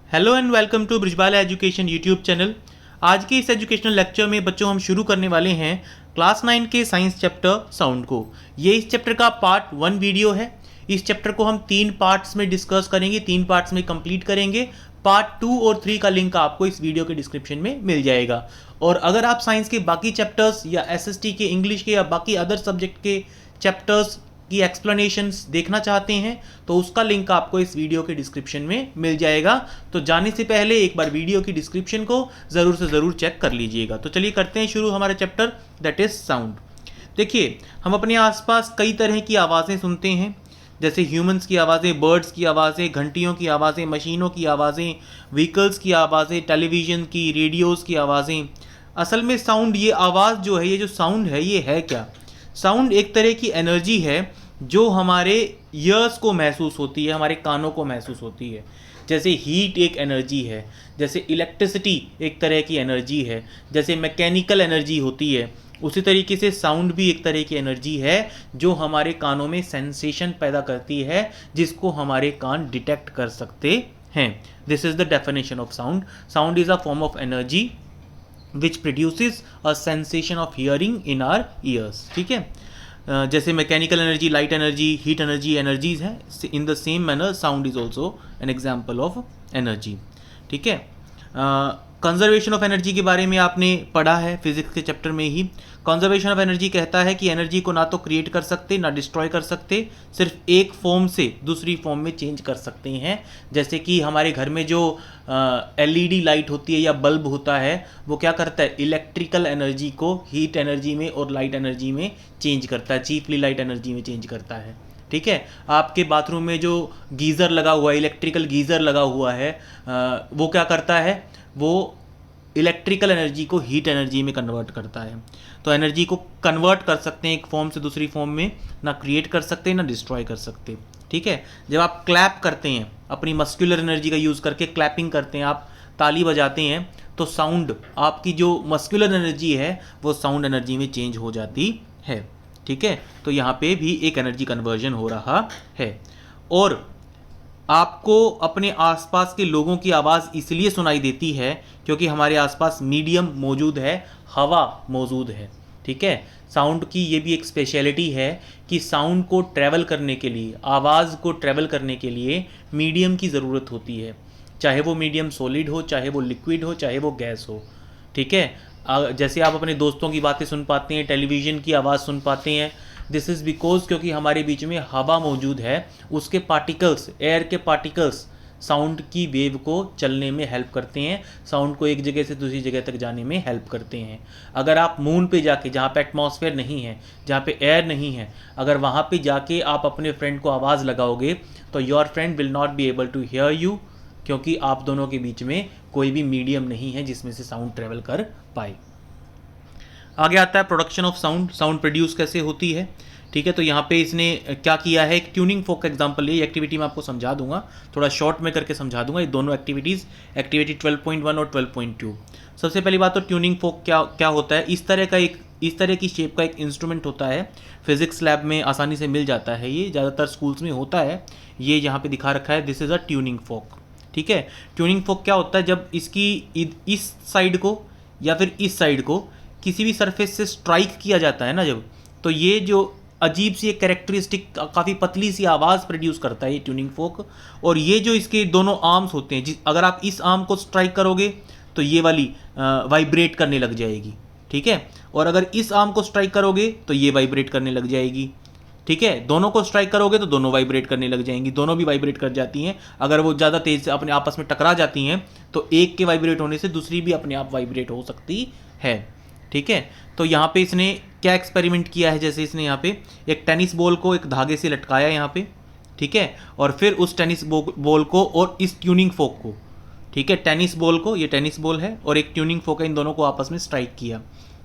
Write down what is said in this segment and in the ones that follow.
Hello and welcome to Brijbala education YouTube channel. आज के इस एजुकेशनल लेक्चर में बच्चों हम शुरू करने वाले हैं क्लास 9 के साइंस चैप्टर साउंड को। ये इस चैप्टर का पार्ट 1 वीडियो है। इस चैप्टर को हम 3 पार्ट्स में डिस्कस करेंगे, 3 पार्ट्स में कंप्लीट करेंगे। पार्ट 2 और 3 का लिंक आपको इस वीडियो के डिस्क्रिप्शन में मिल जाएगा। और अगर आप साइंस के बाकी चैप्टर्स या एसएसटी के, इंग्लिश के या बाकी अदर सब्जेक्ट के चैप्टर्स की एक्सप्लेनेशंस देखना चाहते हैं तो उसका लिंक आपको इस वीडियो के डिस्क्रिप्शन में मिल जाएगा। तो जाने से पहले एक बार वीडियो की डिस्क्रिप्शन को ज़रूर से ज़रूर चेक कर लीजिएगा। तो चलिए करते हैं शुरू हमारा चैप्टर दैट इज़ साउंड। देखिए, हम अपने आसपास कई तरह की आवाज़ें सुनते हैं, जैसे ह्यूमंस की आवाज़ें, बर्ड्स की आवाज़ें, घंटियों की आवाज़ें, मशीनों की आवाज़ें, व्हीकल्स की आवाज़ें, टेलीविज़न की, रेडियोज़ की आवाज़ें। असल में साउंड, ये आवाज़ जो है, ये जो साउंड है, ये है क्या? साउंड एक तरह की एनर्जी है जो हमारे ईयर्स को महसूस होती है, हमारे कानों को महसूस होती है। जैसे हीट एक एनर्जी है, जैसे इलेक्ट्रिसिटी एक तरह की एनर्जी है, जैसे मैकेनिकल एनर्जी होती है, उसी तरीके से साउंड भी एक तरह की एनर्जी है जो हमारे कानों में सेंसेशन पैदा करती है, जिसको हमारे कान डिटेक्ट कर सकते हैं। This is the definition of sound. Sound is a form of energy which produces a sensation of hearing in our ears. ठीक है, जैसे mechanical energy, light energy, heat energy energies हैं, in the same manner sound is also an example of energy. ठीक है, conservation of energy के बारे में आपने पढ़ा है फिजिक्स के चैप्टर में ही। कंजर्वेशन ऑफ एनर्जी कहता है कि एनर्जी को ना तो क्रिएट कर सकते ना डिस्ट्रॉय कर सकते, सिर्फ एक फॉर्म से दूसरी फॉर्म में चेंज कर सकते हैं। जैसे कि हमारे घर में जो एलईडी लाइट होती है या बल्ब होता है, वो क्या करता है? इलेक्ट्रिकल एनर्जी को हीट एनर्जी में और लाइट एनर्जी में चेंज करता है, चीफली लाइट एनर्जी में चेंज करता है। ठीक है, आपके बाथरूम में जो गीज़र लगा हुआ है, इलेक्ट्रिकल गीज़र लगा हुआ है, वो क्या करता है? वो इलेक्ट्रिकल एनर्जी को हीट एनर्जी में कन्वर्ट करता है। तो एनर्जी को कन्वर्ट कर सकते हैं एक फॉर्म से दूसरी फॉर्म में, ना क्रिएट कर सकते ना डिस्ट्रॉय कर सकते। ठीक है, जब आप क्लैप करते हैं, अपनी मस्कुलर एनर्जी का यूज़ करके क्लैपिंग करते हैं, आप ताली बजाते हैं, तो साउंड, आपकी जो मस्कुलर एनर्जी है वो साउंड एनर्जी में चेंज हो जाती है। ठीक है, तो यहाँ पे भी एक एनर्जी कन्वर्जन हो रहा है। और आपको अपने आसपास के लोगों की आवाज़ इसलिए सुनाई देती है क्योंकि हमारे आसपास मीडियम मौजूद है, हवा मौजूद है। ठीक है, साउंड की ये भी एक स्पेशलिटी है कि साउंड को ट्रैवल करने के लिए, आवाज़ को ट्रैवल करने के लिए मीडियम की ज़रूरत होती है, चाहे वो मीडियम सॉलिड हो, चाहे वो लिक्विड हो, चाहे वो गैस हो। ठीक है, जैसे आप अपने दोस्तों की बातें सुन पाते हैं, टेलीविज़न की आवाज़ सुन पाते हैं, दिस इज़ बिकॉज क्योंकि हमारे बीच में हवा मौजूद है, उसके पार्टिकल्स, एयर के पार्टिकल्स साउंड की वेव को चलने में हेल्प करते हैं, साउंड को एक जगह से दूसरी जगह तक जाने में हेल्प करते हैं। अगर आप मून पे जाके, जहाँ पे एटमॉस्फेयर नहीं है, जहाँ पे एयर नहीं है, अगर वहाँ पे जाके आप अपने फ्रेंड को आवाज़ लगाओगे तो your friend will not be able to hear you, क्योंकि आप दोनों के बीच में कोई भी मीडियम नहीं है जिसमें से साउंड ट्रेवल कर पाए। आगे आता है production of sound, sound produce कैसे होती है। ठीक है, तो यहाँ पे इसने क्या किया है, एक ट्यूनिंग फोक का एग्जांपल, ये एक्टिविटी मैं आपको समझा दूंगा, थोड़ा शॉर्ट में करके समझा दूंगा ये दोनों एक्टिविटीज़, एक्टिविटी 12.1 और 12.2। सबसे पहली बात तो ट्यूनिंग फोक क्या होता है। इस तरह की शेप का एक इंस्ट्रूमेंट होता है, फिजिक्स लैब में आसानी से मिल जाता है, ये ज़्यादातर स्कूल्स में होता है। ये यहाँ पे दिखा रखा है, दिस इज़ अ ट्यूनिंग फोक। ठीक है, ट्यूनिंग फोक क्या होता है? जब इसकी इस साइड को या फिर इस साइड को किसी भी सरफेस से स्ट्राइक किया जाता है ना, जब, तो ये जो अजीब सी एक कैरेक्टरिस्टिक, काफ़ी पतली सी आवाज़ प्रोड्यूस करता है ये ट्यूनिंग फोक। और ये जो इसके दोनों आर्म्स होते हैं, अगर आप इस आर्म को स्ट्राइक करोगे तो ये वाली वाइब्रेट करने लग जाएगी। ठीक है, और अगर इस आर्म को स्ट्राइक करोगे तो ये वाइब्रेट करने लग जाएगी। ठीक है, दोनों को स्ट्राइक करोगे तो दोनों वाइब्रेट करने लग जाएंगी, दोनों भी वाइब्रेट कर जाती हैं। अगर वो ज़्यादा तेज़ से अपने आपस में टकरा जाती हैं तो एक के वाइब्रेट होने से दूसरी भी अपने आप वाइब्रेट हो सकती है। ठीक है, तो यहाँ पे इसने क्या एक्सपेरिमेंट किया है, जैसे इसने यहाँ पे एक टेनिस बॉल को एक धागे से लटकाया यहाँ पे। ठीक है, और फिर उस टेनिस बॉल को और इस ट्यूनिंग फोक को, ठीक है, टेनिस बॉल को, ये टेनिस बॉल है और एक ट्यूनिंग फोक है, इन दोनों को आपस में स्ट्राइक किया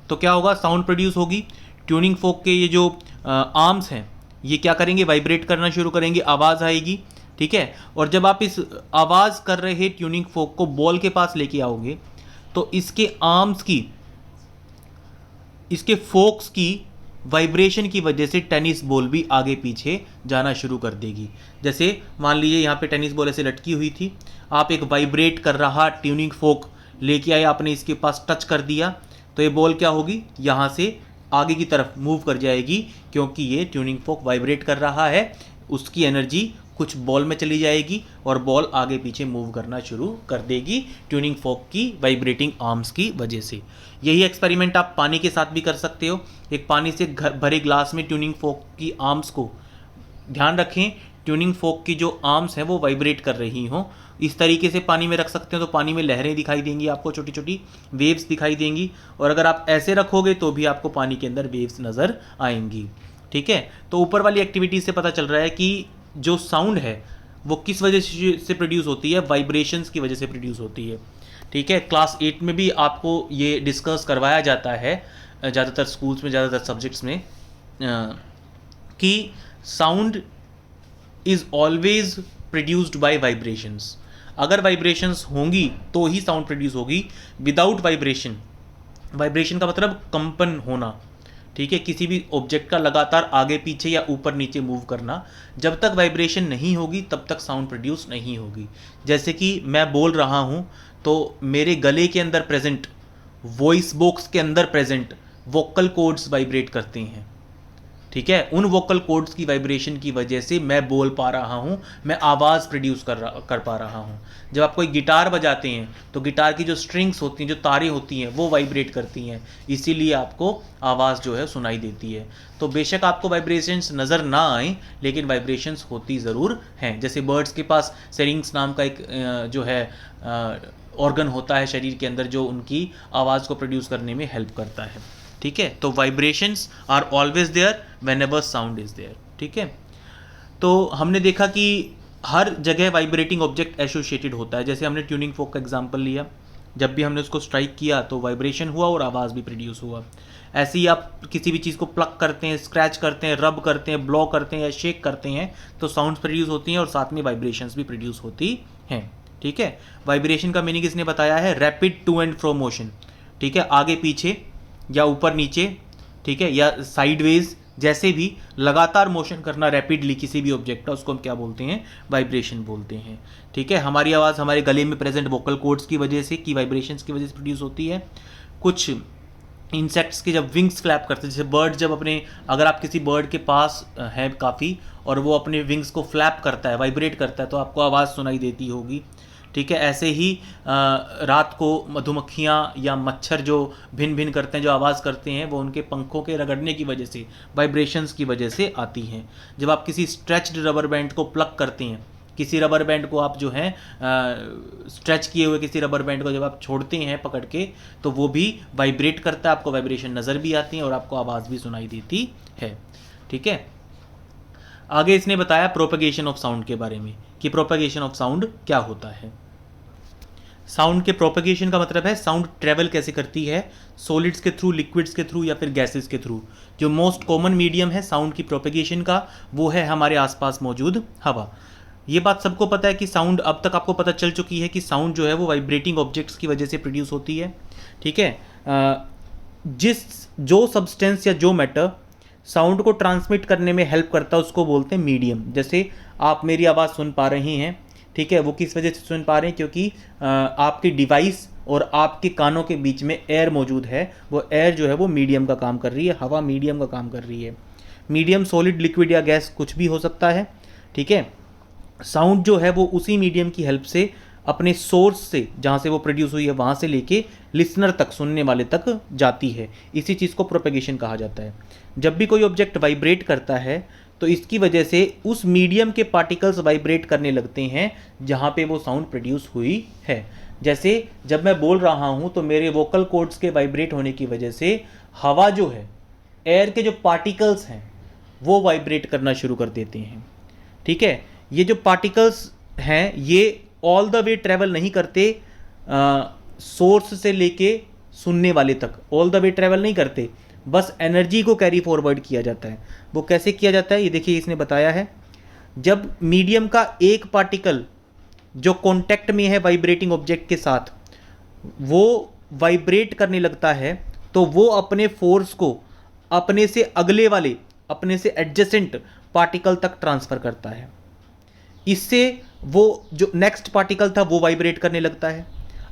तो क्या होगा? साउंड प्रोड्यूस होगी। ट्यूनिंग फोक के ये जो आर्म्स हैं ये क्या करेंगे? वाइब्रेट करना शुरू करेंगे, आवाज़ आएगी। ठीक है, और जब आप इस आवाज़ कर रहे ट्यूनिंग फोक को बॉल के पास लेके आओगे तो इसके आर्म्स की, इसके फोक्स की वाइब्रेशन की वजह से टेनिस बॉल भी आगे पीछे जाना शुरू कर देगी। जैसे मान लीजिए यहाँ पे टेनिस बॉल ऐसे लटकी हुई थी, आप एक वाइब्रेट कर रहा ट्यूनिंग फोक लेके आए, आपने इसके पास टच कर दिया, तो ये बॉल क्या होगी, यहाँ से आगे की तरफ मूव कर जाएगी, क्योंकि ये ट्यूनिंग फोक वाइब्रेट कर रहा है, उसकी एनर्जी कुछ बॉल में चली जाएगी और बॉल आगे पीछे मूव करना शुरू कर देगी ट्यूनिंग फोक की वाइब्रेटिंग आर्म्स की वजह से। यही एक्सपेरिमेंट आप पानी के साथ भी कर सकते हो। एक पानी से भरे ग्लास में ट्यूनिंग फोक की आर्म्स को, ध्यान रखें ट्यूनिंग फोक की जो आर्म्स हैं वो वाइब्रेट कर रही हों, इस तरीके से पानी में रख सकते हो तो पानी में लहरें दिखाई देंगी आपको, छोटी छोटी वेव्स दिखाई देंगी, और अगर आप ऐसे रखोगे तो भी आपको पानी के अंदर वेव्स नज़र आएंगी। ठीक है, तो ऊपर वाली एक्टिविटी से पता चल रहा है कि जो साउंड है वो किस वजह से प्रोड्यूस होती है, वाइब्रेशंस की वजह से प्रोड्यूस होती है। ठीक है, क्लास 8 में भी आपको ये डिस्कस करवाया जाता है ज़्यादातर स्कूल्स में, ज़्यादातर सब्जेक्ट्स में, कि sound is always produced by vibrations. अगर वाइब्रेशंस होंगी तो ही साउंड प्रोड्यूस होगी। विदाउट वाइब्रेशन, वाइब्रेशन का मतलब कंपन होना, ठीक है, किसी भी ऑब्जेक्ट का लगातार आगे पीछे या ऊपर नीचे मूव करना, जब तक वाइब्रेशन नहीं होगी तब तक साउंड प्रोड्यूस नहीं होगी। जैसे कि मैं बोल रहा हूँ तो मेरे गले के अंदर प्रेजेंट, वॉइस बॉक्स के अंदर प्रेजेंट वोकल कॉर्ड्स वाइब्रेट करते हैं। ठीक है, उन वोकल कॉर्ड्स की वाइब्रेशन की वजह से मैं बोल पा रहा हूँ, मैं आवाज़ प्रोड्यूस कर पा रहा हूँ। जब आप कोई गिटार बजाते हैं तो गिटार की जो स्ट्रिंग्स होती हैं, जो तारें होती हैं, वो वाइब्रेट करती हैं, इसीलिए आपको आवाज़ जो है सुनाई देती है। तो बेशक आपको वाइब्रेशंस नज़र ना आए, लेकिन वाइब्रेशंस होती ज़रूर हैं। जैसे बर्ड्स के पास सेरिंग्स नाम का एक जो है ऑर्गन होता है शरीर के अंदर, जो उनकी आवाज़ को प्रोड्यूस करने में हेल्प करता है। ठीक है, तो vibrations are always there whenever sound is there. ठीक है, तो हमने देखा कि हर जगह वाइब्रेटिंग ऑब्जेक्ट एसोसिएटेड होता है। जैसे हमने ट्यूनिंग फोक का एग्जांपल लिया, जब भी हमने उसको स्ट्राइक किया तो वाइब्रेशन हुआ और आवाज़ भी प्रोड्यूस हुआ। ऐसे ही आप किसी भी चीज़ को प्लग करते हैं, स्क्रैच करते हैं, रब करते हैं, ब्लो करते हैं या शेक करते हैं तो साउंड्स प्रोड्यूस होती हैं और साथ में वाइब्रेशंस भी प्रोड्यूस होती हैं। ठीक है, वाइब्रेशन का मीनिंग इसने बताया है rapid to and fro motion. ठीक है, आगे पीछे या ऊपर नीचे, ठीक है, या साइडवेज, जैसे भी लगातार मोशन करना रैपिडली किसी भी ऑब्जेक्ट का, उसको हम क्या बोलते हैं, वाइब्रेशन बोलते हैं। ठीक है, हमारी आवाज़ हमारे गले में प्रेजेंट वोकल कॉर्ड्स की वजह से, की वाइब्रेशंस की वजह से प्रोड्यूस होती है। कुछ इंसेक्ट्स के जब विंग्स फ्लैप करते हैं, जैसे बर्ड जब अपने, अगर आप किसी बर्ड के पास हैं काफ़ी और वो अपने विंग्स को फ्लैप करता है, वाइब्रेट करता है, तो आपको आवाज़ सुनाई देती होगी। ठीक है, ऐसे ही रात को मधुमक्खियाँ या मच्छर जो भिन भिन करते हैं, जो आवाज़ करते हैं, वो उनके पंखों के रगड़ने की वजह से, वाइब्रेशंस की वजह से आती हैं। जब आप किसी स्ट्रेच्ड रबर बैंड को प्लग करते हैं, किसी रबर बैंड को आप जो है स्ट्रेच किए हुए किसी रबर बैंड को जब आप छोड़ते हैं पकड़ के, तो वो भी वाइब्रेट करता है, आपको वाइब्रेशन नज़र भी आती है और आपको आवाज़ भी सुनाई देती है। ठीक है, आगे इसने बताया प्रोपगेशन ऑफ साउंड के बारे में कि प्रोपगेशन ऑफ साउंड क्या होता है। साउंड के प्रोपगेशन का मतलब है साउंड ट्रेवल कैसे करती है, सॉलिड्स के थ्रू, लिक्विड्स के थ्रू या फिर गैसेस के थ्रू। जो मोस्ट कॉमन मीडियम है साउंड की प्रोपगेशन का, वो है हमारे आसपास मौजूद हवा। ये बात सबको पता है कि साउंड, अब तक आपको पता चल चुकी है कि साउंड जो है वो वाइब्रेटिंग ऑब्जेक्ट्स की वजह से प्रोड्यूस होती है। ठीक है, जो सब्सटेंस या जो मैटर साउंड को ट्रांसमिट करने में हेल्प करता है उसको बोलते हैं मीडियम। जैसे आप मेरी आवाज़ सुन पा रहे हैं, ठीक है, वो किस वजह से सुन पा रहे हैं, क्योंकि आपकी डिवाइस और आपके कानों के बीच में एयर मौजूद है। वो एयर जो है वो मीडियम का काम कर रही है, हवा मीडियम का काम कर रही है। मीडियम सॉलिड, लिक्विड या गैस कुछ भी हो सकता है। ठीक है, साउंड जो है वो उसी मीडियम की हेल्प से अपने सोर्स से, जहाँ से वो प्रोड्यूस हुई है वहाँ से लेके लिसनर तक, सुनने वाले तक जाती है। इसी चीज़ को प्रोपेगेशन कहा जाता है। जब भी कोई ऑब्जेक्ट वाइब्रेट करता है तो इसकी वजह से उस मीडियम के पार्टिकल्स वाइब्रेट करने लगते हैं जहाँ पे वो साउंड प्रोड्यूस हुई है। जैसे जब मैं बोल रहा हूँ तो मेरे वोकल कॉर्ड्स के वाइब्रेट होने की वजह से हवा जो है, एयर के जो पार्टिकल्स हैं वो वाइब्रेट करना शुरू कर देते हैं। ठीक है, ये जो पार्टिकल्स हैं ये ऑल द वे ट्रैवल नहीं करते सोर्स से लेके सुनने वाले तक, ऑल द वे ट्रैवल नहीं करते, बस एनर्जी को कैरी फॉरवर्ड किया जाता है। वो कैसे किया जाता है ये देखिए, इसने बताया है। जब मीडियम का एक पार्टिकल जो कांटेक्ट में है वाइब्रेटिंग ऑब्जेक्ट के साथ, वो वाइब्रेट करने लगता है तो वो अपने फोर्स को अपने से अगले वाले, अपने से एडजेसेंट पार्टिकल तक ट्रांसफर करता है। इससे वो जो नेक्स्ट पार्टिकल था वो वाइब्रेट करने लगता है।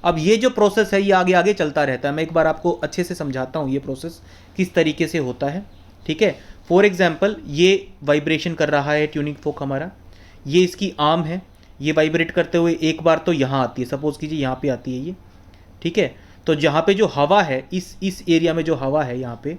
अब ये जो प्रोसेस है ये आगे आगे चलता रहता है। मैं एक बार आपको अच्छे से समझाता हूँ ये प्रोसेस किस तरीके से होता है, ठीक है। फॉर एग्जाम्पल ये वाइब्रेशन कर रहा है ट्यूनिंग फोक हमारा, ये इसकी आर्म है, ये वाइब्रेट करते हुए एक बार तो यहाँ आती है, सपोज कीजिए यहाँ पे आती है ये, ठीक है। तो जहाँ पे जो हवा है, इस एरिया में जो हवा है यहाँ पे,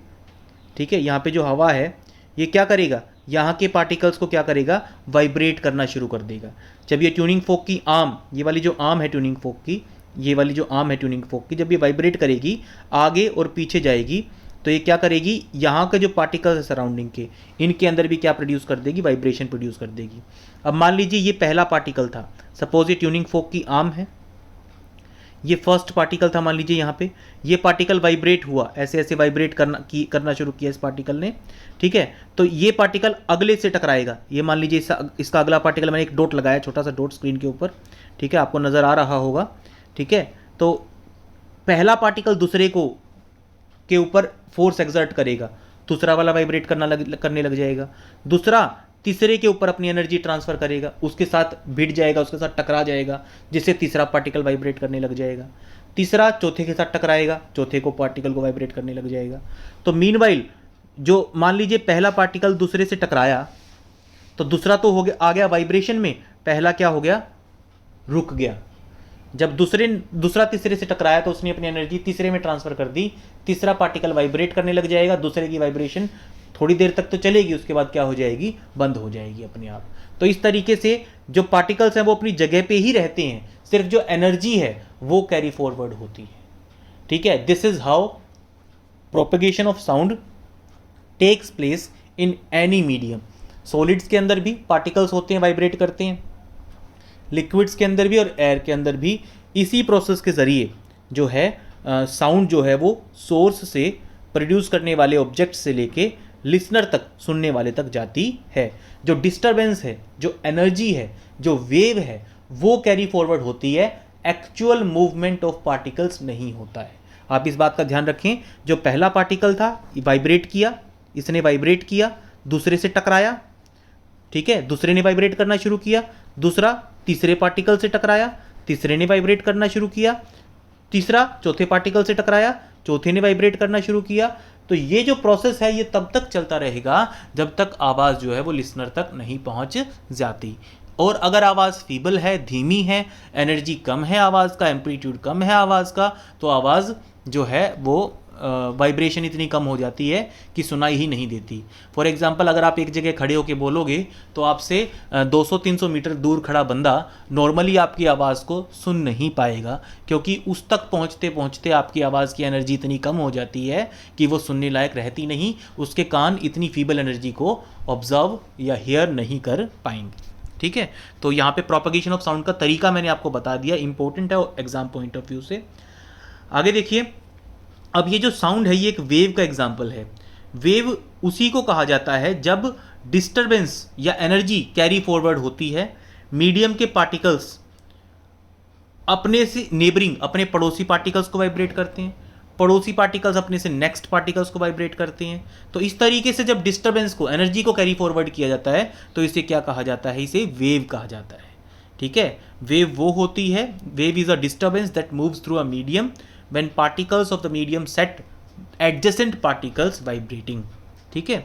ठीक है, यहाँ पे जो हवा है ये क्या करेगा, यहाँ के पार्टिकल्स को क्या करेगा, वाइब्रेट करना शुरू कर देगा। जब ये ट्यूनिंग फोक की आर्म, ये वाली जो आर्म है ट्यूनिंग फोक की, ये वाली जो आर्म है ट्यूनिंग फोक की, जब ये वाइब्रेट करेगी आगे और पीछे जाएगी तो ये क्या करेगी, यहाँ के जो पार्टिकल्स है सराउंडिंग के, इनके अंदर भी क्या प्रोड्यूस कर देगी, वाइब्रेशन प्रोड्यूस कर देगी। अब मान लीजिए ये पहला पार्टिकल था, सपोज ये ट्यूनिंग फोक की आर्म है, ये फर्स्ट पार्टिकल था मान लीजिए यहाँ पे, ये पार्टिकल वाइब्रेट हुआ, ऐसे ऐसे वाइब्रेट करना शुरू किया इस पार्टिकल ने, ठीक है। तो ये पार्टिकल अगले से टकराएगा, ये मान लीजिए इसका अगला पार्टिकल, मैंने एक डॉट लगाया, छोटा सा डॉट स्क्रीन के ऊपर, ठीक है, आपको नज़र आ रहा होगा, ठीक है। तो पहला पार्टिकल दूसरे को के ऊपर फोर्स एक्सर्ट करेगा, दूसरा वाला वाइब्रेट करने लग जाएगा, दूसरा तीसरे के ऊपर अपनी एनर्जी ट्रांसफर करेगा, उसके साथ भिड़ जाएगा, उसके साथ टकरा जाएगा, जिससे तीसरा पार्टिकल वाइब्रेट करने लग जाएगा, तीसरा चौथे के साथ टकराएगा, चौथे को पार्टिकल को वाइब्रेट करने लग जाएगा। तो मीनवाइल जो मान लीजिए पहला पार्टिकल दूसरे से टकराया तो दूसरा तो हो गया, आ गया वाइब्रेशन में, पहला क्या हो गया, रुक गया। जब दूसरा तीसरे से टकराया तो उसने अपनी एनर्जी तीसरे में ट्रांसफर कर दी, तीसरा पार्टिकल वाइब्रेट करने लग जाएगा, दूसरे की वाइब्रेशन थोड़ी देर तक तो चलेगी, उसके बाद क्या हो जाएगी, बंद हो जाएगी अपने आप। तो इस तरीके से जो पार्टिकल्स हैं वो अपनी जगह पे ही रहते हैं, सिर्फ जो एनर्जी है वो कैरी फॉरवर्ड होती है, ठीक है। This is how propagation of sound takes place in any medium. Solids के अंदर भी पार्टिकल्स होते हैं, वाइब्रेट करते हैं, लिक्विड्स के अंदर भी और एयर के अंदर भी इसी प्रोसेस के ज़रिए जो है साउंड जो है वो सोर्स से प्रोड्यूस करने वाले ऑब्जेक्ट से लेके लिसनर तक, सुनने वाले तक जाती है। जो डिस्टरबेंस है, जो एनर्जी है, जो वेव है, वो कैरी फॉरवर्ड होती है, एक्चुअल मूवमेंट ऑफ पार्टिकल्स नहीं होता है। आप इस बात का ध्यान रखें, जो पहला पार्टिकल था वाइब्रेट किया, इसने वाइब्रेट किया, दूसरे से टकराया, ठीक है, दूसरे ने वाइब्रेट करना शुरू किया, दूसरा तीसरे पार्टिकल से टकराया, तीसरे ने वाइब्रेट करना शुरू किया, तीसरा चौथे पार्टिकल से टकराया, चौथे ने वाइब्रेट करना शुरू किया। तो ये जो प्रोसेस है ये तब तक चलता रहेगा जब तक आवाज़ जो है वो लिसनर तक नहीं पहुंच जाती। और अगर आवाज़ फीबल है, धीमी है, एनर्जी कम है आवाज़ का, एम्पलीट्यूड कम है आवाज़ का, तो आवाज़ जो है वो वाइब्रेशन इतनी कम हो जाती है कि सुनाई ही नहीं देती। फॉर एग्जांपल अगर आप एक जगह खड़े होकर बोलोगे तो आपसे 200-300 मीटर दूर खड़ा बंदा नॉर्मली आपकी आवाज़ को सुन नहीं पाएगा, क्योंकि उस तक पहुंचते पहुंचते आपकी आवाज़ की एनर्जी इतनी कम हो जाती है कि वो सुनने लायक रहती नहीं, उसके कान इतनी फीबल एनर्जी को ऑब्जर्व या हेयर नहीं कर पाएंगे, ठीक है। तो यहाँ पे प्रोपगेशन ऑफ साउंड का तरीका मैंने आपको बता दिया, इंपॉर्टेंट है एग्जाम पॉइंट ऑफ व्यू से। आगे देखिए, अब ये जो साउंड है ये एक वेव का एग्जाम्पल है। वेव उसी को कहा जाता है जब डिस्टरबेंस या एनर्जी कैरी फॉरवर्ड होती है, मीडियम के पार्टिकल्स अपने से नेबरिंग, अपने पड़ोसी पार्टिकल्स को वाइब्रेट करते हैं, पड़ोसी पार्टिकल्स अपने से नेक्स्ट पार्टिकल्स को वाइब्रेट करते हैं। तो इस तरीके से जब डिस्टरबेंस को, एनर्जी को कैरी फॉरवर्ड किया जाता है तो इसे क्या कहा जाता है, इसे वेव कहा जाता है, ठीक है। वेव वो होती है, wave is a disturbance that moves through a medium when particles of the medium set adjacent particles vibrating, ठीक है।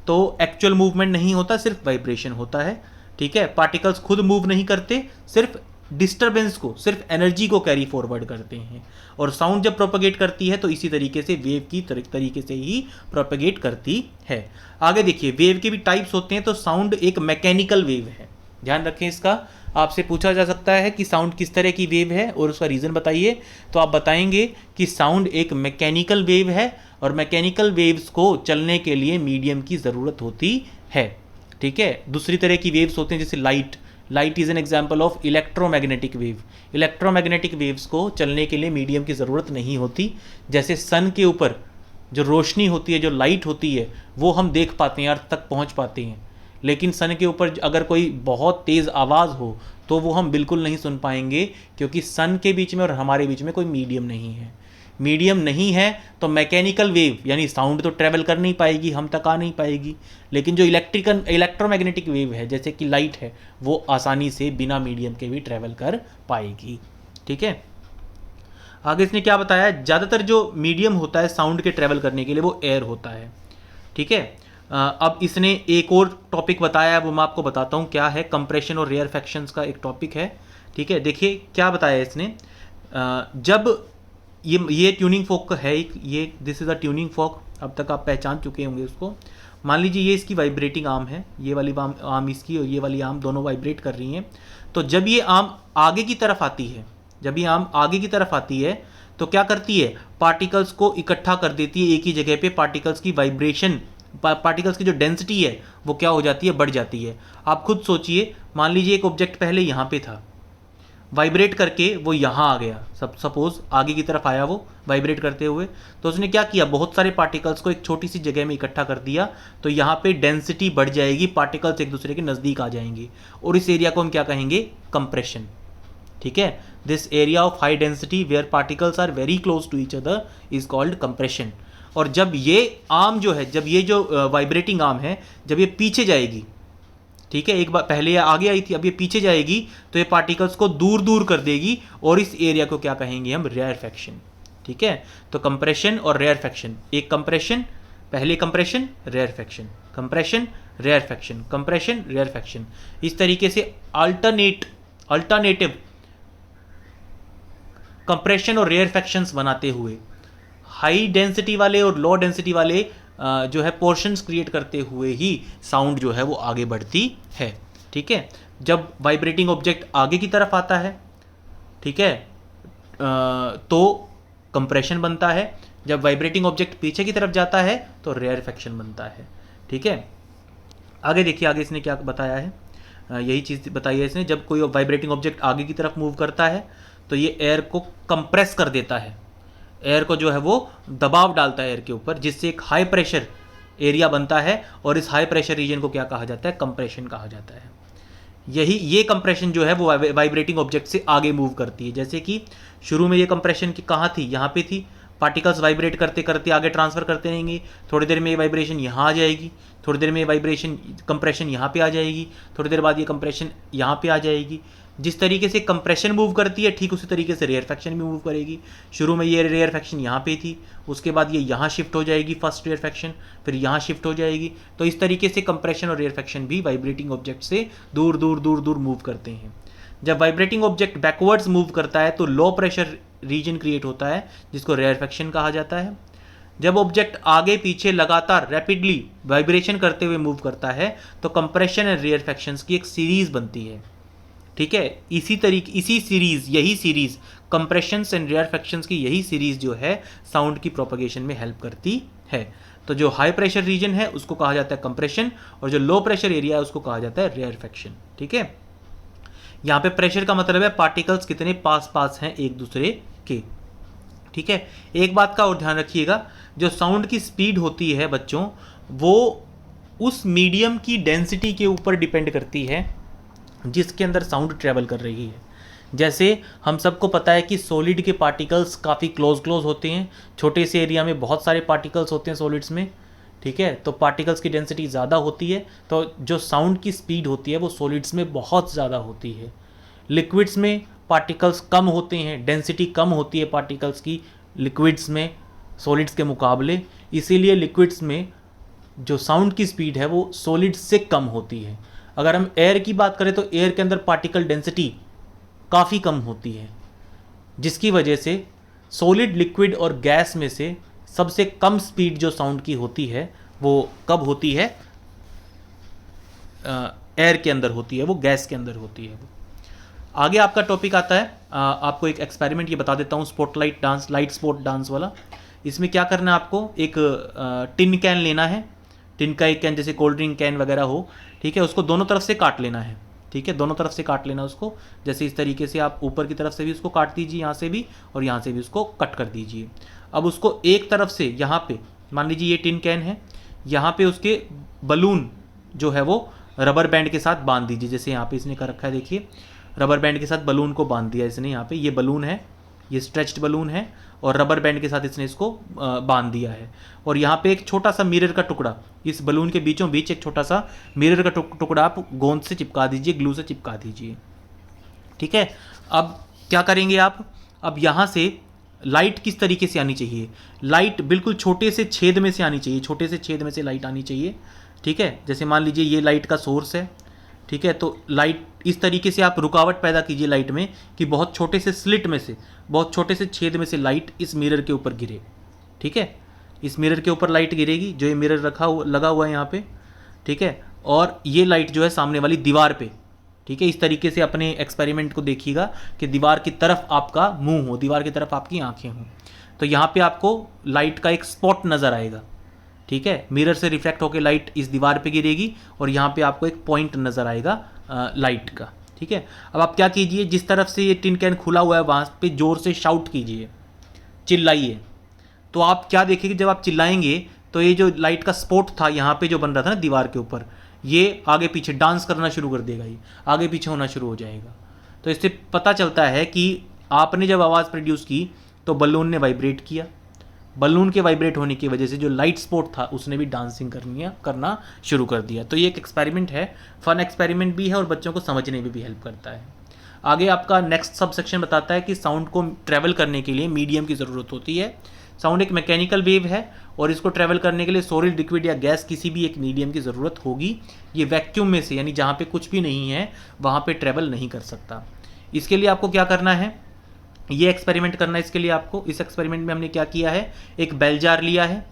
तो एक्चुअल मूवमेंट नहीं होता, सिर्फ वाइब्रेशन होता है, ठीक है। पार्टिकल्स खुद मूव नहीं करते, सिर्फ डिस्टरबेंस को, सिर्फ एनर्जी को कैरी फॉरवर्ड करते हैं। और साउंड जब प्रोपेगेट करती है तो इसी तरीके से वेव की तरीके से ही प्रोपेगेट करती है। आगे देखिए, वेव के भी टाइप्स होते हैं। तो साउंड एक मैकेनिकल वेव है, ध्यान रखें इसका। आपसे पूछा जा सकता है कि साउंड किस तरह की वेव है और उसका रीज़न बताइए, तो आप बताएंगे कि साउंड एक मैकेनिकल वेव है और मैकेनिकल वेव्स को चलने के लिए मीडियम की ज़रूरत होती है, ठीक है। दूसरी तरह की वेव्स होते हैं जैसे light is an example of electromagnetic wave. Electromagnetic waves को चलने के लिए मीडियम की ज़रूरत नहीं होती। जैसे सन के ऊपर जो रोशनी होती है, जो लाइट होती है, वो हम देख पाते हैं, अर्थ तक पहुँच पाते हैं, लेकिन सन के ऊपर अगर कोई बहुत तेज़ आवाज़ हो तो वो हम बिल्कुल नहीं सुन पाएंगे, क्योंकि सन के बीच में और हमारे बीच में कोई मीडियम नहीं है। मीडियम नहीं है तो मैकेनिकल वेव यानी साउंड तो ट्रैवल कर नहीं पाएगी, हम तक आ नहीं पाएगी। लेकिन जो इलेक्ट्रोमैग्नेटिक वेव है जैसे कि लाइट है, वो आसानी से बिना मीडियम के भी ट्रैवल कर पाएगी। ठीक है, आगे इसने क्या बताया, ज़्यादातर जो मीडियम होता है साउंड के ट्रैवल करने के लिए वो एयर होता है। ठीक है, अब इसने एक और टॉपिक बताया, वो मैं आपको बताता हूँ क्या है। कंप्रेशन और रेयरफैक्शंस का एक टॉपिक है। ठीक है, देखिए क्या बताया इसने। जब ये ट्यूनिंग फॉर्क का है, ये this is a tuning fork, अब तक आप पहचान चुके होंगे उसको। मान लीजिए ये इसकी वाइब्रेटिंग आर्म है, ये वाली आर्म इसकी और ये वाली आर्म दोनों वाइब्रेट कर रही हैं। तो जब ये आर्म आगे की तरफ आती है, जब ये आर्म आगे की तरफ आती है तो क्या करती है, पार्टिकल्स को इकट्ठा कर देती है एक ही जगह पे। पार्टिकल्स की वाइब्रेशन, पार्टिकल्स की जो डेंसिटी है वो क्या हो जाती है, बढ़ जाती है। आप खुद सोचिए, मान लीजिए एक ऑब्जेक्ट पहले यहाँ पे था, वाइब्रेट करके वो यहाँ आ गया, सपोज आगे की तरफ आया वो वाइब्रेट करते हुए, तो उसने क्या किया, बहुत सारे पार्टिकल्स को एक छोटी सी जगह में इकट्ठा कर दिया। तो यहाँ पे डेंसिटी बढ़ जाएगी, पार्टिकल्स एक दूसरे के नज़दीक आ जाएंगे और इस एरिया को हम क्या कहेंगे, कंप्रेशन। ठीक है, this area of high density where particles are very close to each other is called compression. और जब ये आर्म जो है, जब ये जो वाइब्रेटिंग आर्म है, जब ये पीछे जाएगी, ठीक है, एक बार पहले ये आगे आई थी, अब ये पीछे जाएगी, तो ये पार्टिकल्स को दूर दूर कर देगी और इस एरिया को क्या कहेंगे हम, रेयरफैक्शन। ठीक है, तो कंप्रेशन और रेयरफैक्शन, एक कंप्रेशन, पहले compression, rarefaction, compression, rarefaction, compression, rarefaction, इस तरीके से अल्टरनेटिव कंप्रेशन और रेयरफैक्शंस बनाते हुए हाई डेंसिटी वाले और लो डेंसिटी वाले जो है पोर्शंस क्रिएट करते हुए ही साउंड जो है वो आगे बढ़ती है। ठीक है, जब वाइब्रेटिंग ऑब्जेक्ट आगे की तरफ आता है, ठीक है, तो कंप्रेशन बनता है। जब वाइब्रेटिंग ऑब्जेक्ट पीछे की तरफ जाता है तो रेयरफैक्शन बनता है। ठीक है, आगे देखिए, आगे इसने क्या बताया है, यही चीज़ बताई है इसने। जब कोई वाइब्रेटिंग ऑब्जेक्ट आगे की तरफ मूव करता है तो ये एयर को कंप्रेस कर देता है, एयर को जो है वो दबाव डालता है एयर के ऊपर, जिससे एक हाई प्रेशर एरिया बनता है और इस हाई प्रेशर रीजन को क्या कहा जाता है, कंप्रेशन कहा जाता है। ये कंप्रेशन जो है वो वाइब्रेटिंग ऑब्जेक्ट से आगे मूव करती है। जैसे कि शुरू में ये कंप्रेशन की कहाँ थी, यहाँ पे थी, पार्टिकल्स वाइब्रेट करते करते आगे ट्रांसफर करते रहेंगे, थोड़ी देर में ये वाइब्रेशन यहाँ आ जाएगी, थोड़ी देर में ये वाइब्रेशन कंप्रेशन यहाँ पे आ जाएगी, थोड़ी देर बाद ये कंप्रेशन यहाँ पे आ जाएगी। जिस तरीके से कंप्रेशन मूव करती है ठीक उसी तरीके से रेयरफैक्शन भी मूव करेगी। शुरू में ये रेयरफैक्शन यहाँ पे थी, उसके बाद ये यहाँ शिफ्ट हो जाएगी फर्स्ट रेयरफैक्शन, फिर यहाँ शिफ्ट हो जाएगी। तो इस तरीके से कंप्रेशन और रेयरफैक्शन भी वाइब्रेटिंग ऑब्जेक्ट से दूर दूर दूर दूर मूव करते हैं। जब वाइब्रेटिंग ऑब्जेक्ट बैकवर्ड्स मूव करता है तो लो प्रेशर रीजन क्रिएट होता है जिसको रेयरफैक्शन कहा जाता है। जब ऑब्जेक्ट आगे पीछे लगातार रैपिडली वाइब्रेशन करते हुए मूव करता है तो कंप्रेशन एंड रेयरफैक्शंस की एक सीरीज बनती है। ठीक है, यही सीरीज कंप्रेशंस एंड रेयरफैक्शंस की यही सीरीज जो है साउंड की प्रोपगेशन में हेल्प करती है। तो जो हाई प्रेशर रीजन है उसको कहा जाता है कंप्रेशन और जो लो प्रेशर एरिया है उसको कहा जाता है रेयरफैक्शन। ठीक है, यहाँ पे प्रेशर का मतलब है पार्टिकल्स कितने पास पास हैं एक दूसरे के। ठीक है, एक बात का और ध्यान रखिएगा, जो साउंड की स्पीड होती है बच्चों, वो उस मीडियम की डेंसिटी के ऊपर डिपेंड करती है जिसके अंदर साउंड ट्रैवल कर रही है। जैसे हम सबको पता है कि सॉलिड के पार्टिकल्स काफ़ी क्लोज होते हैं, छोटे से एरिया में बहुत सारे पार्टिकल्स होते हैं सॉलिड्स में। ठीक है, तो पार्टिकल्स की डेंसिटी ज़्यादा होती है, तो जो साउंड की स्पीड होती है वो सॉलिड्स में बहुत ज़्यादा होती है। लिक्विड्स में पार्टिकल्स कम होते हैं, डेंसिटी कम होती है पार्टिकल्स की लिक्विड्स में सॉलिड्स के मुकाबले, इसीलिए लिक्विड्स में जो साउंड की स्पीड है वो सॉलिड्स से कम होती है। अगर हम एयर की बात करें तो एयर के अंदर पार्टिकल डेंसिटी काफ़ी कम होती है, जिसकी वजह से सॉलिड, लिक्विड और गैस में से सबसे कम स्पीड जो साउंड की होती है वो कब होती है, एयर के अंदर होती है, वो गैस के अंदर होती है। वो आगे आपका टॉपिक आता है, आपको एक एक्सपेरिमेंट ये बता देता हूँ, spotlight dance, light spot dance वाला। इसमें क्या करना है आपको, एक टिन कैन लेना है, टिन का एक कैन जैसे कोल्ड ड्रिंक कैन वगैरह हो। ठीक है, उसको दोनों तरफ से काट लेना है। ठीक है, दोनों तरफ से काट लेना उसको, जैसे इस तरीके से आप ऊपर की तरफ से भी उसको काट दीजिए, यहाँ से भी और यहाँ से भी उसको कट कर दीजिए। अब उसको एक तरफ से यहाँ पे, मान लीजिए ये टिन कैन है, यहाँ पे उसके बलून जो है वो रबर बैंड के साथ बांध दीजिए। जैसे यहाँ पे इसने कर रखा है, देखिए रबर बैंड के साथ बलून को बांध दिया इसने। यहाँ पे ये बलून है, ये स्ट्रेच्ड बलून है और रबर बैंड के साथ इसने इसको बांध दिया है। और यहाँ पे एक छोटा सा मिरर का टुकड़ा, इस बलून के बीचों बीच एक छोटा सा मिरर का टुकड़ा आप गोंद से चिपका दीजिए, ग्लू से चिपका दीजिए। ठीक है, अब क्या करेंगे आप, अब यहाँ से लाइट किस तरीके से आनी चाहिए, लाइट बिल्कुल छोटे से छेद में से आनी चाहिए, छोटे से छेद में से लाइट आनी चाहिए। ठीक है, जैसे मान लीजिए ये लाइट का सोर्स है। ठीक है, तो लाइट इस तरीके से आप रुकावट पैदा कीजिए लाइट में कि बहुत छोटे से स्लिट में से, बहुत छोटे से छेद में से लाइट इस मिरर के ऊपर गिरे। ठीक है, इस मिरर के ऊपर लाइट गिरेगी, जो ये मिरर लगा हुआ है यहाँ पे। ठीक है, और ये लाइट जो है सामने वाली दीवार पे। ठीक है, इस तरीके से अपने एक्सपेरिमेंट को देखिएगा कि दीवार की तरफ आपका मुंह हो, दीवार की तरफ आपकी आंखें हों। तो यहाँ पे आपको लाइट का एक स्पॉट नज़र आएगा। ठीक है, मिरर से रिफ्लेक्ट होकर लाइट इस दीवार पे गिरेगी और यहाँ पे आपको एक पॉइंट नज़र आएगा लाइट का। ठीक है, अब आप क्या कीजिए, जिस तरफ से ये टिन कैन खुला हुआ है वहाँ पे ज़ोर से शाउट कीजिए, चिल्लाइए। तो आप क्या देखेंगे, जब आप चिल्लाएंगे तो ये जो लाइट का स्पॉट था यहाँ पे जो बन रहा था ना दीवार के ऊपर, ये आगे पीछे डांस करना शुरू कर देगा, ये आगे पीछे होना शुरू हो जाएगा। तो इससे पता चलता है कि आपने जब आवाज़ प्रोड्यूस की तो बलून ने वाइब्रेट किया, बलून के वाइब्रेट होने की वजह से जो लाइट स्पॉट था उसने भी डांसिंग करना शुरू कर दिया। तो ये एक एक्सपेरिमेंट है, फन एक्सपेरिमेंट भी है और बच्चों को समझने में भी हेल्प करता है। आगे आपका नेक्स्ट सब सेक्शन बताता है कि साउंड को ट्रैवल करने के लिए मीडियम की ज़रूरत होती है। साउंड एक मैकेनिकल वेव है और इसको ट्रैवल करने के लिए सॉलिड, लिक्विड या गैस किसी भी एक मीडियम की ज़रूरत होगी। ये वैक्यूम में से, यानी जहाँ पे कुछ भी नहीं है वहाँ पे ट्रैवल नहीं कर सकता। इसके लिए आपको क्या करना है, ये एक्सपेरिमेंट करना है। इसके लिए आपको, इस एक्सपेरिमेंट में हमने क्या किया है, एक बेल जार लिया है।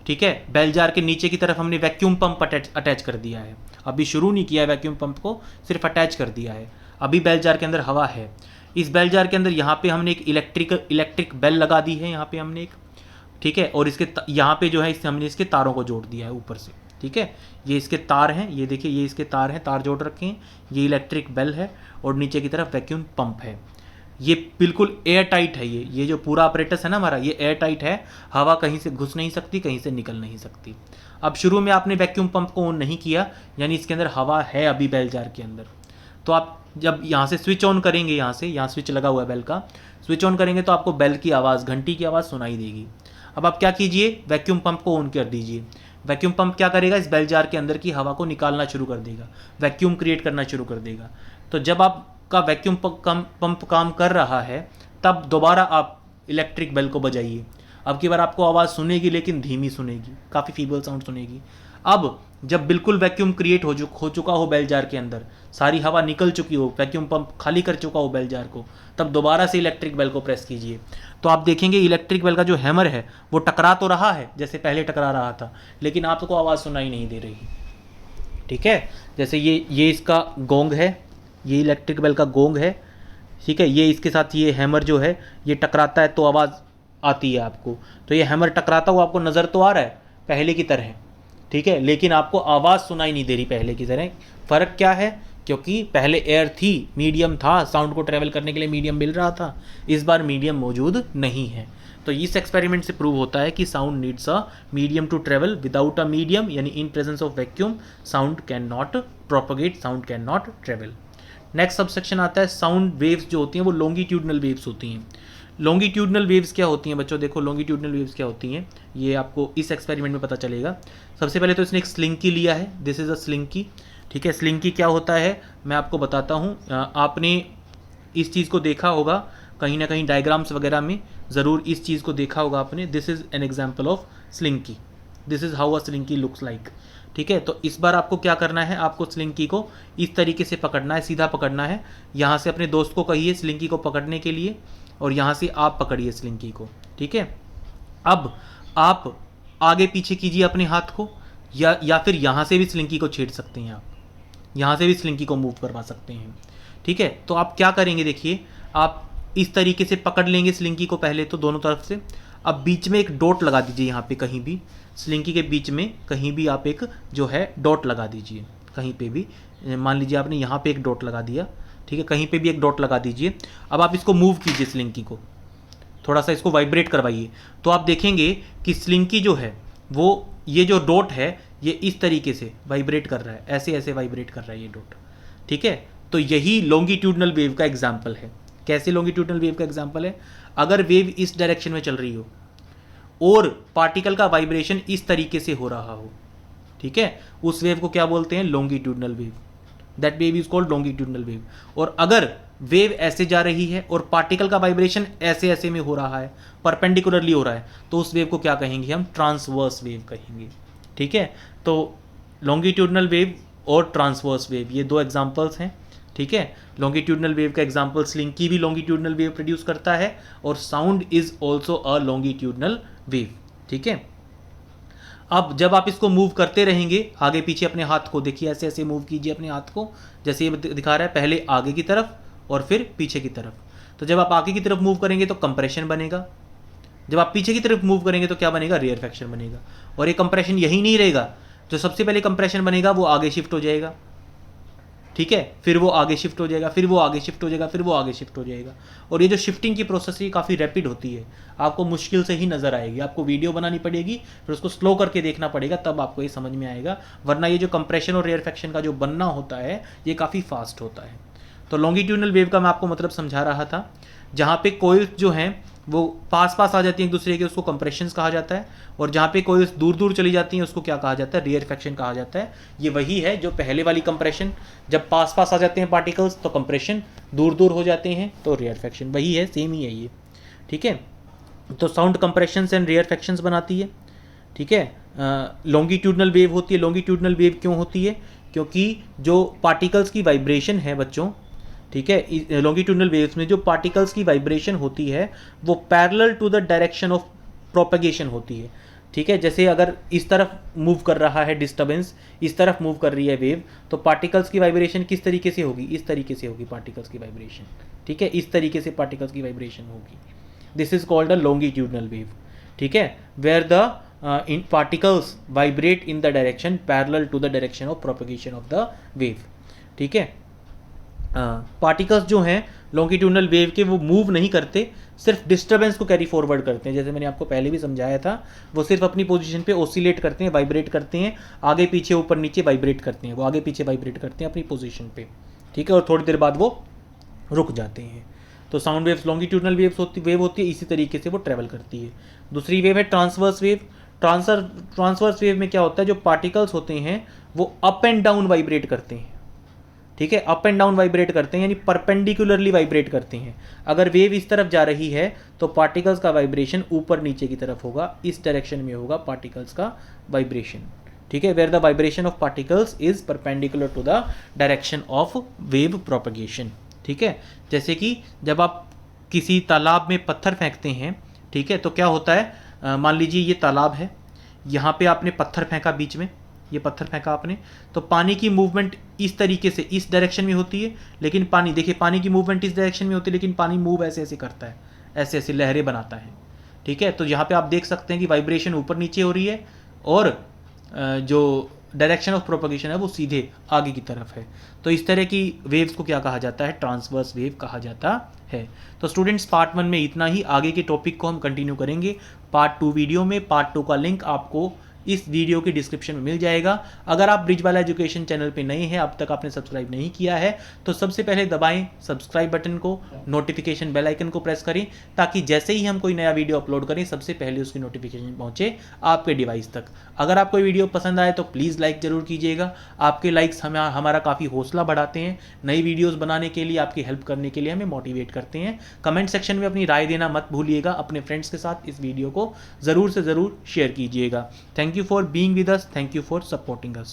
ठीक है, बेल जार के नीचे की तरफ हमने वैक्यूम पंप अटैच कर दिया है। अभी शुरू नहीं किया है वैक्यूम पंप को, सिर्फ अटैच कर दिया है। अभी बेल जार के अंदर हवा है। इस बेल जार के अंदर यहाँ पे हमने एक इलेक्ट्रिक बेल लगा दी है, यहाँ पे हमने एक। ठीक है, और इसके यहाँ पे जो है हमने इसके तारों को जोड़ दिया है ऊपर से। ठीक है, ये इसके तार हैं, ये देखिए ये इसके तार हैं, तार जोड़ रखे हैं। ये इलेक्ट्रिक बेल है और नीचे की तरफ वैक्यूम पंप है। ये बिल्कुल एयर टाइट है। ये जो पूरा ऑपरेटस है ना हमारा, ये एयर टाइट है, हवा कहीं से घुस नहीं सकती, कहीं से निकल नहीं सकती। अब शुरू में आपने वैक्यूम पंप को ऑन नहीं किया, यानी इसके अंदर हवा है अभी बेल जार के अंदर। तो आप जब यहाँ से स्विच ऑन करेंगे, यहाँ स्विच लगा हुआ है बेल का, स्विच ऑन करेंगे तो आपको बेल की आवाज़, घंटी की आवाज़ सुनाई देगी। अब आप क्या कीजिए, वैक्यूम पंप को ऑन कर दीजिए। वैक्यूम पंप क्या करेगा, इस बेल जार के अंदर की हवा को निकालना शुरू कर देगा, वैक्यूम क्रिएट करना शुरू कर देगा। तो जब आपका वैक्यूम पंप काम कर रहा है तब दोबारा आप इलेक्ट्रिक बेल को बजाइए। अब की बार आपको आवाज़ सुनेगी लेकिन धीमी सुनेगी, काफ़ी फीबल साउंड सुनेगी। अब जब बिल्कुल वैक्यूम क्रिएट हो चुका हो बेल जार के अंदर, सारी हवा निकल चुकी हो, वैक्यूम पंप खाली कर चुका हो बेल जार को, तब दोबारा से इलेक्ट्रिक बेल को प्रेस कीजिए। तो आप देखेंगे इलेक्ट्रिक बेल का जो हैमर है वो टकरा तो रहा है जैसे पहले टकरा रहा था, लेकिन आपको आवाज़ सुनाई नहीं दे रही। ठीक है, जैसे ये इसका गोंग है, ये इलेक्ट्रिक बेल का गोंग है। ठीक है, ये इसके साथ ये हैमर जो है ये टकराता है तो आवाज़ आती है आपको। तो ये हैमर टकराता हुआ आपको नज़र तो आ रहा है पहले की तरह। ठीक है, लेकिन आपको आवाज़ सुनाई नहीं दे रही पहले की तरह। फ़र्क क्या है, क्योंकि पहले एयर थी, मीडियम था, साउंड को ट्रैवल करने के लिए मीडियम मिल रहा था, इस बार मीडियम मौजूद नहीं है। तो इस एक्सपेरिमेंट से प्रूव होता है कि sound needs a medium to travel, without a medium यानी in presence of vacuum sound can not propagate, sound can not travel. Next subsection आता है साउंड वेव्स जो होती हैं वो लॉन्गिट्यूडनल वेव्स होती हैं। लॉन्गिट्यूडनल वेव्स क्या होती हैं बच्चों, देखो लॉन्गिट्यूडनल वेव्स क्या होती हैं ये आपको इस एक्सपेरिमेंट में पता चलेगा। सबसे पहले तो इसने एक स्लिंकी लिया है, दिस इज़ अ स्लिंकी। ठीक है, स्लिंकी क्या होता है मैं आपको बताता हूँ। आपने इस चीज़ को देखा होगा कहीं ना कहीं डायग्राम्स वगैरह में, ज़रूर इस चीज़ को देखा होगा आपने। This is an example of slinky, this is how a slinky looks like. ठीक है, तो इस बार आपको क्या करना है, आपको स्लिंकी को इस तरीके से पकड़ना है, सीधा पकड़ना है। यहाँ से अपने दोस्त को कहिए स्लिंकी को पकड़ने के लिए और यहाँ से आप पकड़िए स्लिंकी को। ठीक है, अब आप आगे पीछे कीजिए अपने हाथ को, या फिर यहाँ से भी स्लिंकी को छेड़ सकते हैं, आप यहाँ से भी स्लिंकी को मूव करवा सकते हैं। ठीक है, तो आप क्या करेंगे, देखिए आप इस तरीके से पकड़ लेंगे स्लिंकी को पहले तो दोनों तरफ से। अब बीच में एक डॉट लगा दीजिए, यहाँ पे कहीं भी स्लिंकी के बीच में कहीं भी आप एक जो है डॉट लगा दीजिए, कहीं पे भी। मान लीजिए आपने यहाँ पे एक डॉट लगा दिया, ठीक है, कहीं पे भी एक डॉट लगा दीजिए। अब आप इसको मूव कीजिए, स्लिंकी को थोड़ा सा इसको वाइब्रेट करवाइए, तो आप देखेंगे कि स्लिंकी जो है वो, ये जो डॉट है ये इस तरीके से वाइब्रेट कर रहा है, ऐसे ऐसे वाइब्रेट कर रहा है ये डॉट। ठीक है, तो यही लॉन्गिट्यूडनल वेव का एग्जाम्पल है कैसे लॉन्गिट्यूडनल वेव का एग्जांपल है, अगर वेव इस डायरेक्शन में चल रही हो और पार्टिकल का वाइब्रेशन इस तरीके से हो रहा हो, ठीक है, उस वेव को क्या बोलते हैं, longitudinal wave. That wave is called longitudinal wave. और अगर वेव ऐसे जा रही है और पार्टिकल का वाइब्रेशन ऐसे ऐसे में हो रहा है, परपेंडिकुलरली हो रहा है, तो उस वेव को क्या कहेंगे हम, ट्रांसवर्स वेव कहेंगे। ठीक है, तो लॉन्गिट्यूडनल वेव और ट्रांसवर्स वेव ये दो एग्जांपल्स हैं। ठीक है, लॉन्गिट्यूडनल वेव का एग्जांपल स्लिंकी भी लॉन्गिट्यूडनल वेव प्रोड्यूस करता है और sound is also a longitudinal wave. ठीक है, अब जब आप इसको मूव करते रहेंगे आगे पीछे, अपने हाथ को देखिए, ऐसे ऐसे मूव कीजिए अपने हाथ को, जैसे ये दिखा रहा है, पहले आगे की तरफ और फिर पीछे की तरफ। तो जब आप आगे की तरफ मूव करेंगे तो कंप्रेशन बनेगा, जब आप पीछे की तरफ मूव करेंगे तो क्या बनेगा, रेयरफैक्शन बनेगा। और ये कंप्रेशन यही नहीं रहेगा, जो सबसे पहले कंप्रेशन बनेगा वो आगे शिफ्ट हो जाएगा, ठीक है, फिर वो आगे शिफ्ट हो जाएगा, फिर वो आगे शिफ्ट हो जाएगा, फिर वो आगे शिफ्ट हो जाएगा। और ये जो शिफ्टिंग की प्रोसेस है काफ़ी रैपिड होती है, आपको मुश्किल से ही नज़र आएगी, आपको वीडियो बनानी पड़ेगी, फिर उसको स्लो करके देखना पड़ेगा, तब आपको ये समझ में आएगा। वरना ये जो कंप्रेशन और रेयरफैक्शन का जो बनना होता है ये काफ़ी फास्ट होता है। तो लॉन्गिट्यूडनल वेव का मैं आपको मतलब समझा रहा था, जहाँ पे कोइल्स जो हैं वो पास पास आ जाती हैं एक दूसरे के, उसको कंप्रेशंस कहा जाता है। और जहाँ पे कोइल्स दूर दूर चली जाती हैं उसको क्या कहा जाता है, रेयरफैक्शन कहा जाता है। ये वही है जो पहले वाली कंप्रेशन, जब पास पास आ जाते हैं पार्टिकल्स तो कंप्रेशन, दूर दूर हो जाते हैं तो रेयरफैक्शन, वही है, सेम ही है ये। ठीक है, तो साउंड कंप्रेशंस एंड रेयरफैक्शंस बनाती है। ठीक है, लॉन्गिट्यूडनल वेव होती है। लॉन्गिट्यूडनल वेव क्यों होती है, क्योंकि जो पार्टिकल्स की वाइब्रेशन है बच्चों, ठीक है, लॉन्गिट्यूडनल वेव्स में जो पार्टिकल्स की वाइब्रेशन होती है वो parallel to the direction of propagation होती है। ठीक है, जैसे अगर इस तरफ मूव कर रहा है डिस्टर्बेंस, इस तरफ मूव कर रही है वेव, तो पार्टिकल्स की वाइब्रेशन किस तरीके से होगी, इस तरीके से होगी पार्टिकल्स की वाइब्रेशन। ठीक है, इस तरीके से पार्टिकल्स की वाइब्रेशन होगी। This is called a longitudinal wave. ठीक है, वेयर द इन particles vibrate in the direction parallel to the direction of propagation of the wave. ठीक है, पार्टिकल्स जो हैं लॉन्गिट्यूडनल वेव के वो मूव नहीं करते, सिर्फ डिस्टर्बेंस को कैरी फॉरवर्ड करते हैं। जैसे मैंने आपको पहले भी समझाया था, वो सिर्फ अपनी पोजीशन पे ऑसिलेट करते हैं, वाइब्रेट करते हैं, आगे पीछे ऊपर नीचे वाइब्रेट करते हैं, वो आगे पीछे वाइब्रेट करते हैं अपनी पोजीशन पे। ठीक है, और थोड़ी देर बाद वो रुक जाते हैं। तो साउंड वेव्स लॉन्गिट्यूडनल वेव होती है, इसी तरीके से वो ट्रेवल करती है। दूसरी वेव है ट्रांसवर्स वेव। ट्रांसवर्स वेव में क्या होता है, जो पार्टिकल्स होते हैं वो अप एंड डाउन वाइब्रेट करते हैं। ठीक है, अप एंड डाउन वाइब्रेट करते हैं, यानी परपेंडिकुलरली वाइब्रेट करते हैं। अगर वेव इस तरफ जा रही है तो पार्टिकल्स का वाइब्रेशन ऊपर नीचे की तरफ होगा, इस डायरेक्शन में होगा पार्टिकल्स का वाइब्रेशन। ठीक है, where the vibration of particles is perpendicular to the direction of wave propagation. ठीक है, जैसे कि जब आप किसी तालाब में पत्थर फेंकते हैं, ठीक है, तो क्या होता है, मान लीजिए ये तालाब है, यहाँ पे आपने पत्थर फेंका, बीच में ये पत्थर फेंका आपने, तो पानी की मूवमेंट इस तरीके से इस डायरेक्शन में होती है, लेकिन पानी, देखिए पानी की मूवमेंट इस डायरेक्शन में होती है, लेकिन पानी मूव ऐसे ऐसे करता है, ऐसे ऐसे लहरें बनाता है। ठीक है, तो यहाँ पे आप देख सकते हैं कि वाइब्रेशन ऊपर नीचे हो रही है और जो डायरेक्शन ऑफ प्रोपगेशन है वो सीधे आगे की तरफ है। तो इस तरह की वेव्स को क्या कहा जाता है, ट्रांसवर्स वेव कहा जाता है। तो स्टूडेंट्स, पार्ट 1 में इतना ही, आगे के टॉपिक को हम कंटिन्यू करेंगे पार्ट 2 वीडियो में। पार्ट 2 का लिंक आपको इस वीडियो की डिस्क्रिप्शन में मिल जाएगा। अगर आप ब्रिजबाला एजुकेशन चैनल पे नए हैं, अब तक आपने सब्सक्राइब नहीं किया है, तो सबसे पहले दबाएं सब्सक्राइब बटन को, नोटिफिकेशन बेल आइकन को प्रेस करें, ताकि जैसे ही हम कोई नया वीडियो अपलोड करें सबसे पहले उसकी नोटिफिकेशन पहुंचे आपके डिवाइस तक। अगर आपको वीडियो पसंद आए तो प्लीज़ लाइक ज़रूर कीजिएगा। आपके लाइक्स हमारा काफ़ी हौसला बढ़ाते हैं, नई वीडियोज़ बनाने के लिए, आपकी हेल्प करने के लिए हमें मोटिवेट करते हैं। कमेंट सेक्शन में अपनी राय देना मत भूलिएगा। अपने फ्रेंड्स के साथ इस वीडियो को ज़रूर से ज़रूर शेयर कीजिएगा। Thank you for being with us. Thank you for supporting us.